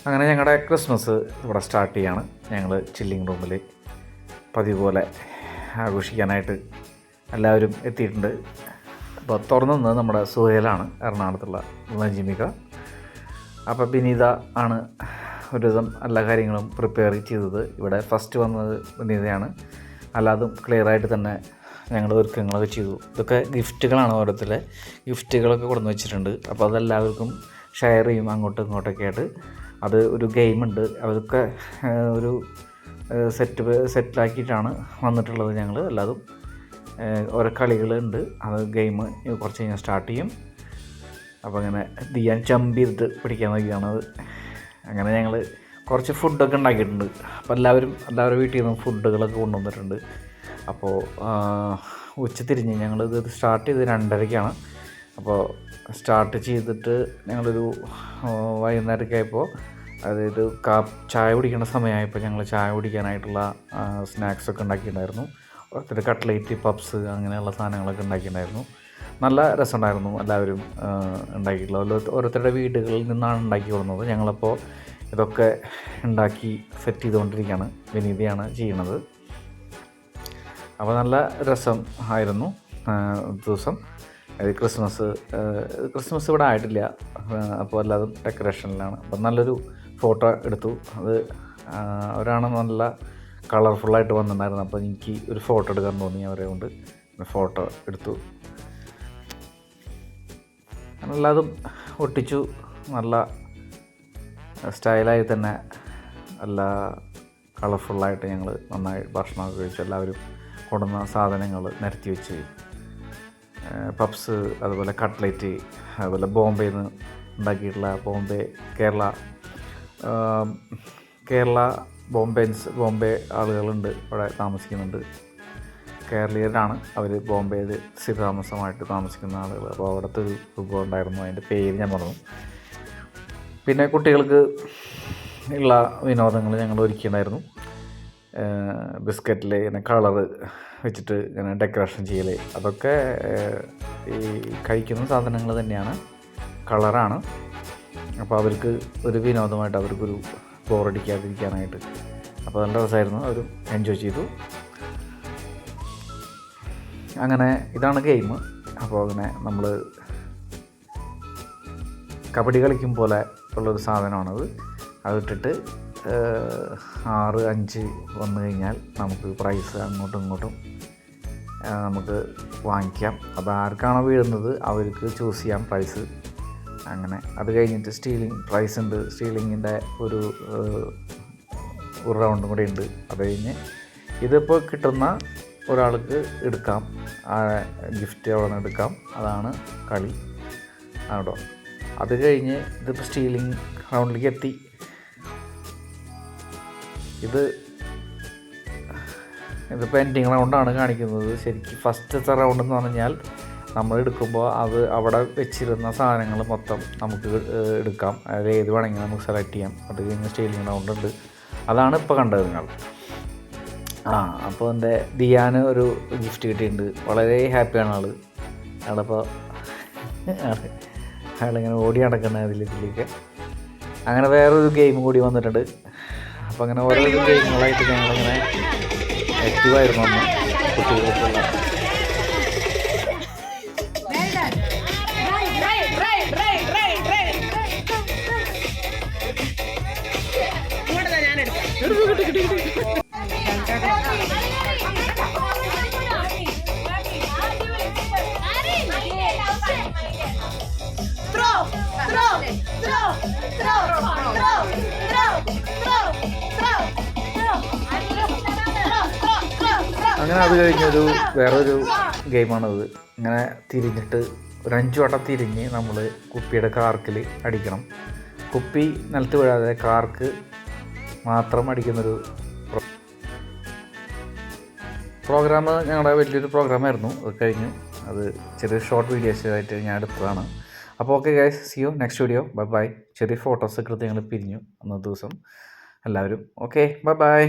അങ്ങനെ ഞങ്ങളുടെ ക്രിസ്മസ് ഇവിടെ സ്റ്റാർട്ട് ചെയ്യാണ്. ഞങ്ങൾ ചില്ലിങ് റൂമിൽ പതിവ് പോലെ ആഘോഷിക്കാനായിട്ട് എല്ലാവരും എത്തിയിട്ടുണ്ട്. അപ്പോൾ തുറന്നത് നമ്മുടെ സുഹേലാണ്, എറണാകുളത്തുള്ള നജിമിക. അപ്പോൾ വിനീത ആണ് ഒരു ദിവസം എല്ലാ കാര്യങ്ങളും പ്രിപ്പയർ ചെയ്തത്. ഇവിടെ ഫസ്റ്റ് വന്നത് വിനീതയാണ്. അല്ലാതും ക്ലിയറായിട്ട് തന്നെ ഞങ്ങൾ ഒരുക്കങ്ങളൊക്കെ ചെയ്തു. ഇതൊക്കെ ഗിഫ്റ്റുകളാണ്, ഓരോരുത്തരുടെ ഗിഫ്റ്റുകളൊക്കെ കൊടുന്ന് വെച്ചിട്ടുണ്ട്. അപ്പോൾ അതെല്ലാവർക്കും ഷെയർ ചെയ്യും അങ്ങോട്ടും ഇങ്ങോട്ടൊക്കെ ആയിട്ട്. അത് ഒരു ഗെയിമുണ്ട്, അതൊക്കെ ഒരു സെറ്റിലാക്കിയിട്ടാണ് വന്നിട്ടുള്ളത്. ഞങ്ങൾ അല്ലാതും ഓരോ കളികളുണ്ട്. അത് ഗെയിം കുറച്ച് കഴിഞ്ഞാൽ സ്റ്റാർട്ട് ചെയ്യും. അപ്പോൾ അങ്ങനെ ദിയാൻ ജമ്പ് ചെയ്തിട്ട് പിടിക്കാൻ നോക്കിയാണത്. അങ്ങനെ ഞങ്ങൾ കുറച്ച് ഫുഡൊക്കെ ഉണ്ടാക്കിയിട്ടുണ്ട്. അപ്പോൾ എല്ലാവരുടെ വീട്ടിൽ നിന്നും ഫുഡുകളൊക്കെ കൊണ്ടുവന്നിട്ടുണ്ട്. അപ്പോൾ ഉച്ചതിരിഞ്ഞ് ഞങ്ങളിത് സ്റ്റാർട്ട് ചെയ്ത് 2:30-ക്കാണ്. അപ്പോൾ സ്റ്റാർട്ട് ചെയ്തിട്ട് ഞങ്ങളൊരു വൈകുന്നേരമൊക്കെ ആയപ്പോൾ, അതായത് ചായ കുടിക്കേണ്ട സമയമായപ്പോൾ ഞങ്ങൾ ചായ കുടിക്കാനായിട്ടുള്ള സ്നാക്സൊക്കെ ഉണ്ടാക്കിയിട്ടുണ്ടായിരുന്നു. ഓരോരുത്തർ കട്ട്ലേറ്റ്, പപ്സ് അങ്ങനെയുള്ള സാധനങ്ങളൊക്കെ ഉണ്ടാക്കിയിട്ടുണ്ടായിരുന്നു. നല്ല രസമുണ്ടായിരുന്നു. എല്ലാവരും ഉണ്ടാക്കിയിട്ടുള്ള ഓരോരുത്തരുടെ വീടുകളിൽ നിന്നാണ് ഉണ്ടാക്കി കൊടുക്കുന്നത്. ഞങ്ങളപ്പോൾ ഇതൊക്കെ ഉണ്ടാക്കി സെറ്റ് ചെയ്തുകൊണ്ടിരിക്കുകയാണ്. വിനീതയാണ് ചെയ്യണത്. അപ്പോൾ നല്ല രസം ആയിരുന്നു ദിവസം. ക്രിസ്മസ് ഇവിടെ ആയിട്ടില്ല. അപ്പോൾ എല്ലാതും ഡെക്കറേഷനിലാണ്. അപ്പം നല്ലൊരു ഫോട്ടോ എടുത്തു. അത് അവരാണ് നല്ല കളർഫുള്ളായിട്ട് വന്നിട്ടുണ്ടായിരുന്നു. അപ്പോൾ എനിക്ക് ഒരു ഫോട്ടോ എടുക്കാൻ തോന്നി. അവരെ കൊണ്ട് ഫോട്ടോ എടുത്തു. എല്ലാതും ഒട്ടിച്ചു. നല്ല സ്റ്റൈലായി തന്നെ നല്ല കളർഫുള്ളായിട്ട് ഞങ്ങൾ നന്നായി ഭക്ഷണമൊക്കെ കഴിച്ചു. എല്ലാവരും കൊണ്ടുവന്ന സാധനങ്ങൾ നിരത്തി വെച്ച്, പപ്സ്, അതുപോലെ കട്ട്ലേറ്റ്, അതുപോലെ ബോംബെയിൽ നിന്ന് ഉണ്ടാക്കിയിട്ടുള്ള കേരള ബോംബെ ആളുകളുണ്ട് ഇവിടെ താമസിക്കുന്നുണ്ട്. കേരളീയരാണ് അവർ. ബോംബെയിൽ സ്ഥിരതാമസമായിട്ട് താമസിക്കുന്ന ആളുകൾ. അപ്പോൾ അവിടുത്തെ ഒരു വിഭവം ഉണ്ടായിരുന്നു, അതിൻ്റെ പേര് ഞാൻ പറഞ്ഞു. പിന്നെ കുട്ടികൾക്ക് ഉള്ള വിനോദങ്ങൾ ഞങ്ങൾ ഒരുക്കിയിട്ടുണ്ടായിരുന്നു. ബിസ്ക്കറ്റിൽ ഇങ്ങനെ കളറ് വെച്ചിട്ട് ഇങ്ങനെ ഡെക്കറേഷൻ ചെയ്യൽ, അതൊക്കെ ഈ കഴിക്കുന്ന സാധനങ്ങൾ തന്നെയാണ്, കളറാണ്. അപ്പോൾ അവർക്ക് ഒരു വിനോദമായിട്ട്, അവർക്കൊരു ബോറടിക്കാതിരിക്കാനായിട്ട്. അപ്പോൾ നല്ല രസമായിരുന്നു. അവരും എൻജോയ് ചെയ്തു. അങ്ങനെ ഇതാണ് ഗെയിം. അപ്പോൾ അങ്ങനെ നമ്മൾ കബഡി കളിക്കും പോലെ ഉള്ളൊരു സാധനമാണത്. അതിട്ടിട്ട് 6-5 വന്നു കഴിഞ്ഞാൽ നമുക്ക് പ്രൈസ് അങ്ങോട്ടും ഇങ്ങോട്ടും നമുക്ക് വാങ്ങിക്കാം. അപ്പോൾ ആർക്കാണോ വീഴുന്നത് അവർക്ക് ചൂസ് ചെയ്യാം പ്രൈസ്. അങ്ങനെ അത് കഴിഞ്ഞിട്ട് സ്റ്റീലിംഗ് പ്രൈസ് ഉണ്ട്. സ്റ്റീലിങ്ങിൻ്റെ ഒരു റൗണ്ടും കൂടി ഉണ്ട്. അത് കഴിഞ്ഞ് ഇതിപ്പോൾ കിട്ടുന്ന ഒരാൾക്ക് എടുക്കാം, ഗിഫ്റ്റ് അവിടെ നിന്ന് എടുക്കാം. അതാണ് കളി കേട്ടോ. അത് കഴിഞ്ഞ് ഇതിപ്പോൾ സ്റ്റീലിംഗ് റൗണ്ടിലേക്ക് എത്തി. ഇതിപ്പോൾ എൻഡിങ് റൗണ്ടാണ് കാണിക്കുന്നത്. ശരിക്കും ഫസ്റ്റത്തെ റൗണ്ട് എന്ന് പറഞ്ഞാൽ നമ്മൾ എടുക്കുമ്പോൾ അത് അവിടെ വെച്ചിരുന്ന സാധനങ്ങൾ മൊത്തം നമുക്ക് എടുക്കാം. അതായത് ഏത് വേണമെങ്കിലും നമുക്ക് സെലക്ട് ചെയ്യാം. അത് കഴിഞ്ഞ് സ്റ്റീലിംഗ് റൗണ്ട് ഉണ്ട്. അതാണ് ഇപ്പോൾ കണ്ടത് നിങ്ങൾ. അപ്പോൾ എൻ്റെ ദിയാന് ഒരു ഗിഫ്റ്റ് കിട്ടിയിട്ടുണ്ട്. വളരെ ഹാപ്പിയാണ് ആളപ്പോൾ അയാളിങ്ങനെ ഓടി നടക്കുന്ന ഇതിലേക്ക്. അങ്ങനെ വേറൊരു ഗെയിം കൂടി വന്നിട്ടുണ്ട്. അപ്പോൾ അങ്ങനെ ഓരോ ഗെയിമുകളായിട്ട് ഞങ്ങളിങ്ങനെ ആക്റ്റീവായിരുന്നു അന്ന് കുട്ടികൾക്കുള്ള. അങ്ങനെ അത് കഴിഞ്ഞൊരു വേറൊരു ഗെയിമാണത്. ഇങ്ങനെ തിരിഞ്ഞിട്ട് ഒരു 5 വട്ടം തിരിഞ്ഞ് നമ്മൾ കുപ്പിയുടെ കാർക്കിൽ അടിക്കണം. കുപ്പി നിലത്ത് വീഴാതെ കാർക്ക് മാത്രം അടിക്കുന്നൊരു പ്രോഗ്രാം. ഞങ്ങളുടെ വലിയൊരു പ്രോഗ്രാമായിരുന്നു. അത് കഴിഞ്ഞു. അത് ചെറിയ ഷോർട്ട് വീഡിയോസായിട്ട് ഞാൻ എടുത്തതാണ്. അപ്പോൾ okay guys, C you next video. Bye bye. ചെറിയ ഫോട്ടോസൊക്കെ എടുത്ത് ഞങ്ങൾ പിരിഞ്ഞു അന്നത്തെ ദിവസം എല്ലാവരും. Okay, bye bye.